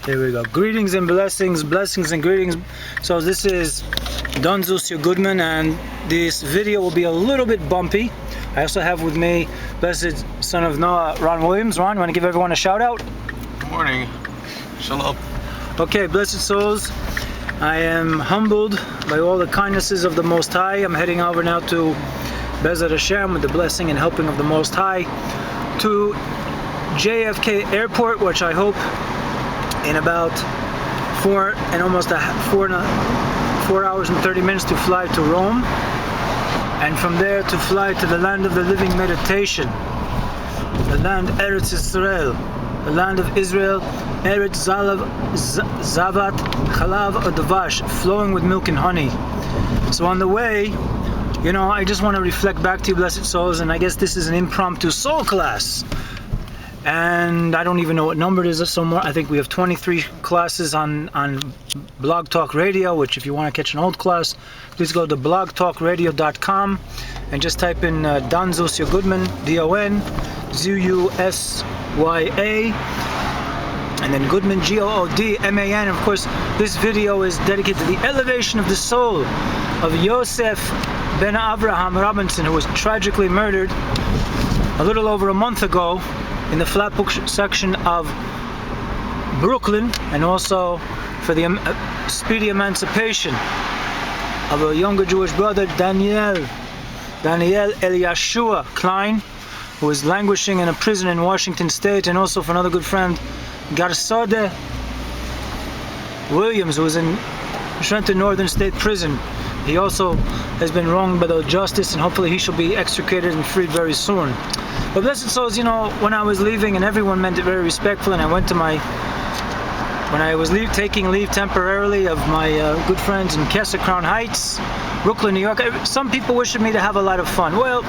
Here we go. Greetings and blessings, blessings and greetings. So this is Don Zusio Goodman, and this video will be a little bit bumpy. I also have with me blessed son of Noah, Ron Williams. Ron, you want to give everyone a shout out? Good morning. Shalom. Okay, blessed souls. I am humbled by all the kindnesses of the Most High. I'm heading over now to Bezat Hashem with the blessing and helping of the Most High to JFK Airport, which I hope in about 4 hours and 30 minutes to fly to Rome, and from there to fly to the land of the living meditation, the land Eretz Israel, the land of Israel, Eretz Zavat Chalav Advash, flowing with milk and honey. So on the way, you know, I just want to reflect back to you, blessed souls, and I guess this is an impromptu soul class. And I don't even know what number it is somewhere. I think we have 23 classes on Blog Talk Radio, which if you want to catch an old class, please go to blogtalkradio.com and just type in Don Zusio Goodman, D-O-N-Z-U-S-Y-A, and then Goodman, G-O-O-D-M-A-N. Of course, this video is dedicated to the elevation of the soul of Yosef ben Avraham Robinson, who was tragically murdered a little over a month ago in the Flatbook section of Brooklyn, and also for the speedy emancipation of a younger Jewish brother, Daniel Eliashua Klein, who is languishing in a prison in Washington State, and also for another good friend, Garsode Williams, who is in Trenton Northern State Prison. He also has been wronged by the justice, and hopefully he shall be extricated and freed very soon. But blessed souls, you know, when I was leaving, and everyone meant it very respectful, and I went to when I was taking leave temporarily of my good friends in Kesser Crown Heights, Brooklyn, New York, some people wished me to have a lot of fun. Well,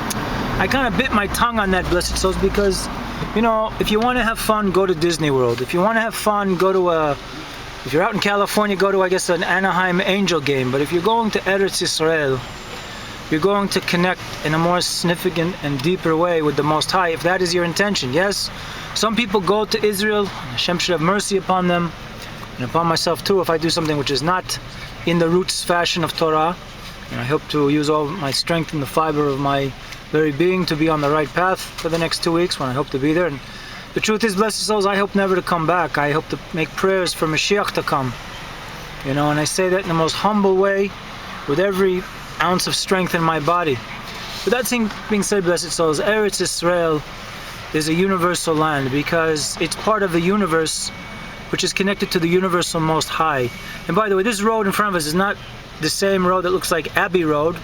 I kind of bit my tongue on that, blessed souls, because, you know, if you want to have fun, go to Disney World. If you want to have fun, go to if you're out in California, go to, I guess, an Anaheim Angel game. But if you're going to Eretz Israel, you're going to connect in a more significant and deeper way with the Most High, if that is your intention. Yes, some people go to Israel, Hashem should have mercy upon them, and upon myself too, if I do something which is not in the roots fashion of Torah. And I hope to use all my strength and the fiber of my very being to be on the right path for the next 2 weeks when I hope to be there. And the truth is, blessed souls, I hope never to come back. I hope to make prayers for Mashiach to come. You know, and I say that in the most humble way, with every ounce of strength in my body. But that being said, blessed souls, Eretz Israel is a universal land because it's part of the universe, which is connected to the universal Most High. And by the way, this road in front of us is not the same road that looks like Abbey Road,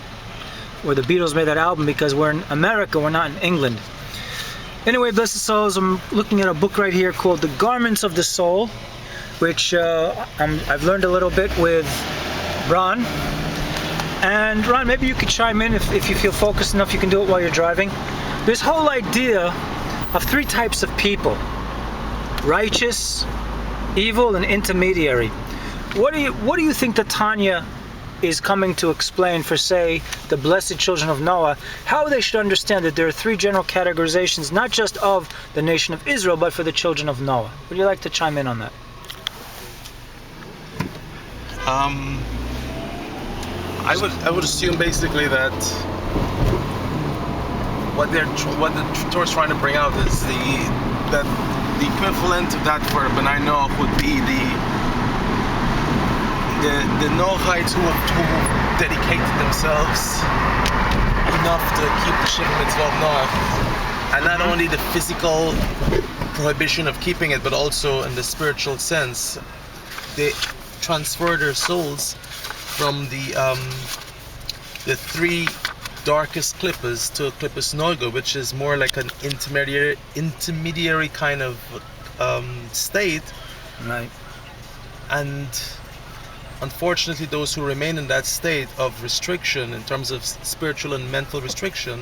where the Beatles made that album, because we're in America, we're not in England. Anyway, blessed souls, I'm looking at a book right here called The Garments of the Soul, which I've learned a little bit with Ron. And Ron, maybe you could chime in if you feel focused enough. You can do it while you're driving. This whole idea of 3 types of people: righteous, evil, and intermediary. What do you think the Tanya is coming to explain for, say, the blessed children of Noah, how they should understand that there are 3 general categorizations, not just of the nation of Israel, but for the children of Noah? Would you like to chime in on that? I would assume basically that what the Torah is trying to bring out is that the equivalent of that for B'nai Noach would be the Noachites who dedicated themselves enough to keep the Shiva Mitzvah of Noach, and not only the physical prohibition of keeping it, but also in the spiritual sense. They transfer their souls from the 3 darkest klippas to klippas noga, which is more like an intermediary kind of state. Right. And unfortunately, those who remain in that state of restriction, in terms of spiritual and mental restriction,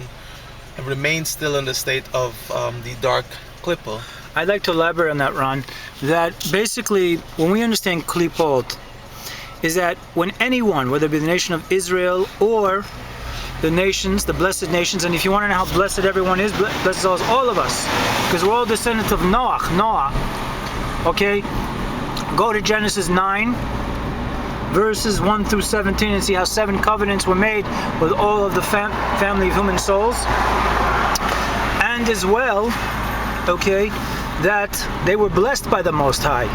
remain still in the state of the dark klippa. I'd like to elaborate on that, Ron. That basically, when we understand klipot, is that when anyone, whether it be the nation of Israel or the nations, the blessed nations, and if you want to know how blessed everyone is, blessed is all of us, because we're all descendants of Noah, okay? go to Genesis 9, verses 1 through 17, and see how 7 covenants were made with all of the family of human souls. And as well, okay, that they were blessed by the Most High.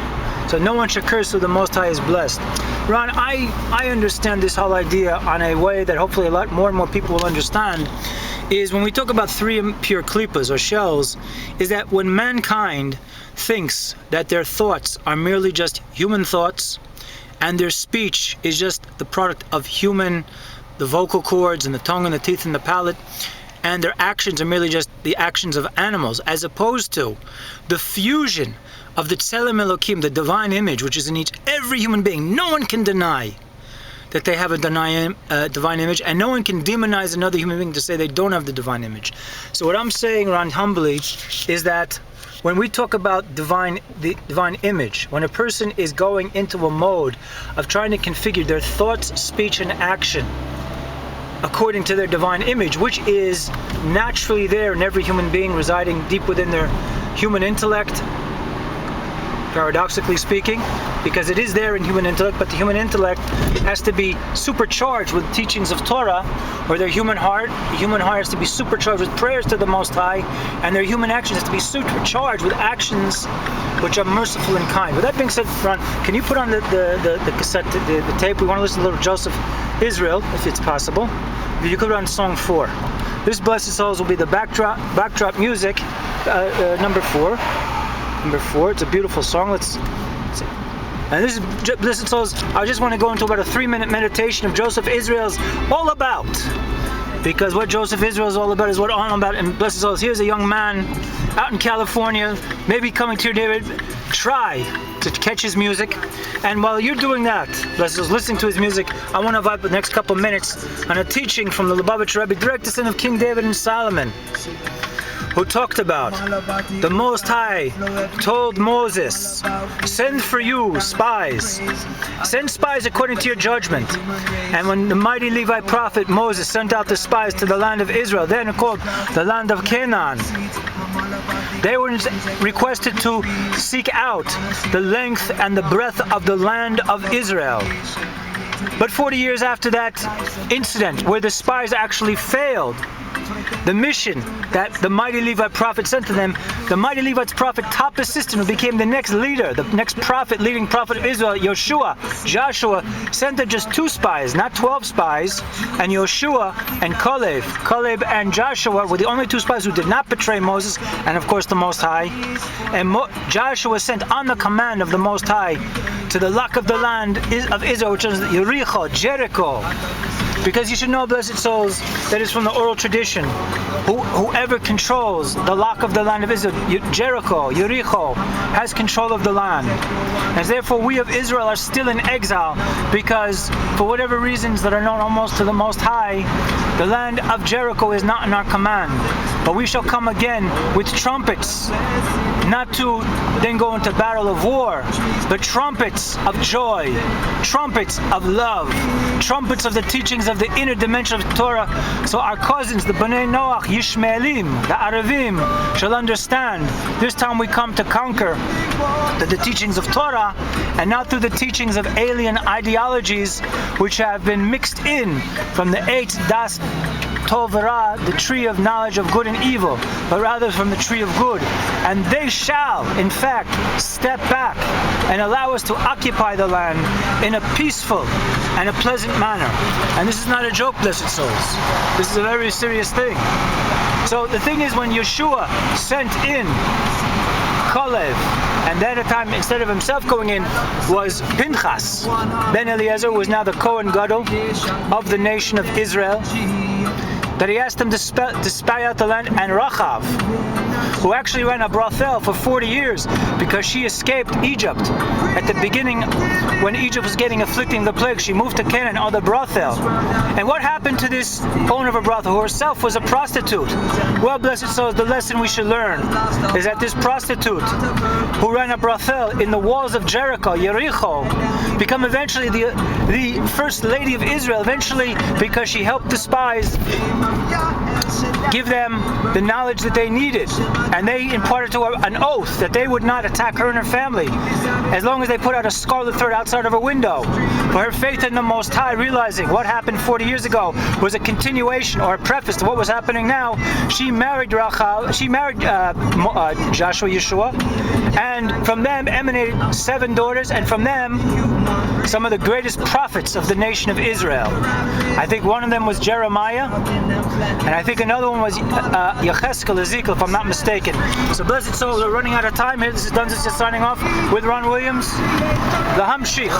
So no one should curse who the Most High is blessed. Ron, I understand this whole idea on a way that hopefully a lot more and more people will understand, is when we talk about 3 impure klipas or shells, is that when mankind thinks that their thoughts are merely just human thoughts, and their speech is just the product of human, the vocal cords and the tongue and the teeth and the palate, and their actions are merely just the actions of animals, as opposed to the fusion of the Tselem Elokim, the divine image, which is in every human being. No one can deny that they have a divine image, and no one can demonize another human being to say they don't have the divine image. So what I'm saying, Ron, humbly, is that when we talk about the divine image, when a person is going into a mode of trying to configure their thoughts, speech, and action according to their divine image, which is naturally there in every human being, residing deep within their human intellect, paradoxically speaking, because it is there in human intellect, but the human intellect has to be supercharged with teachings of Torah, or their human heart has to be supercharged with prayers to the Most High, and their human action has to be supercharged with actions which are merciful and kind. With that being said, Ron, can you put on the cassette, the tape? We want to listen to a little Joseph Israel, if it's possible. If you could run song 4. This Blessed Souls will be the backdrop music, number 4. Number 4, it's a beautiful song. Let's see. And this is Blessed Souls. I just want to go into about a 3-minute meditation of Joseph Israel's all about. Because what Joseph Israel is all about is what I'm all about. And Blessed Souls, here's a young man out in California, maybe coming to your neighborhood. Try to catch his music. And while you're doing that, Blessed Souls, listening to his music, I want to invite the next couple minutes on a teaching from the Lubavitch Rebbe, direct descendant of King David and Solomon, who talked about the Most High told Moses, send for you spies. Send spies according to your judgment. And when the mighty Levite prophet Moses sent out the spies to the land of Israel, then called the land of Canaan, they were requested to seek out the length and the breadth of the land of Israel. But 40 years after that incident, where the spies actually failed the mission that the mighty Levite prophet sent to them, the mighty Levite's prophet, top assistant, who became the next leader, the next prophet, leading prophet of Israel, Joshua, sent them just 2 spies, not 12 spies, and Joshua and Caleb and Joshua were the only 2 spies who did not betray Moses, and of course the Most High. And Joshua sent on the command of the Most High to the lock of the land of Israel, which is Jericho. Because you should know, Blessed Souls, that is from the oral tradition. Whoever controls the lock of the land of Israel, Jericho, has control of the land. And therefore we of Israel are still in exile, because for whatever reasons that are known almost to the Most High, the land of Jericho is not in our command. But we shall come again with trumpets, not to then go into battle of war, but trumpets of joy, trumpets of love, trumpets of the teachings of the inner dimension of Torah. So our cousins, the Bnei Noach, Yishmaelim, the Arevim, shall understand this time we come to conquer the teachings of Torah, and not through the teachings of alien ideologies which have been mixed in from the Eitz Das Tov Ra, the tree of knowledge of good and evil, but rather from the tree of good. And they shall, in fact, step back and allow us to occupy the land in a peaceful and a pleasant manner. And this is not a joke, Blessed Souls. This is a very serious thing. So the thing is, when Yeshua sent in Caleb, and then at a time, instead of himself going in, was Pinchas ben Eliezer, who is now the Kohen Gadol of the nation of Israel, that he asked him to spy out the land, and Rachav, who actually ran a brothel for 40 years because she escaped Egypt. At the beginning, when Egypt was getting afflicting the plague, she moved to Canaan, or the brothel. And what happened to this owner of a brothel, who herself was a prostitute? Well, Blessed Souls, the lesson we should learn is that this prostitute who ran a brothel in the walls of Jericho, become eventually the first lady of Israel, eventually because she helped the spies give them the knowledge that they needed, and they imparted to her an oath that they would not attack her and her family as long as they put out a scarlet thread outside of her window. For her faith in the Most High, realizing what happened 40 years ago was a continuation or a preface to what was happening now, she married Joshua, Yeshua, and from them emanated 7 daughters, and from them some of the greatest prophets of the nation of Israel. I think one of them was Jeremiah, and I think another one was Yecheskel, Ezekiel, if I'm not mistaken. So blessed souls, we're running out of time here. This is Dunzus just signing off with Ron Williams. The Hamshich.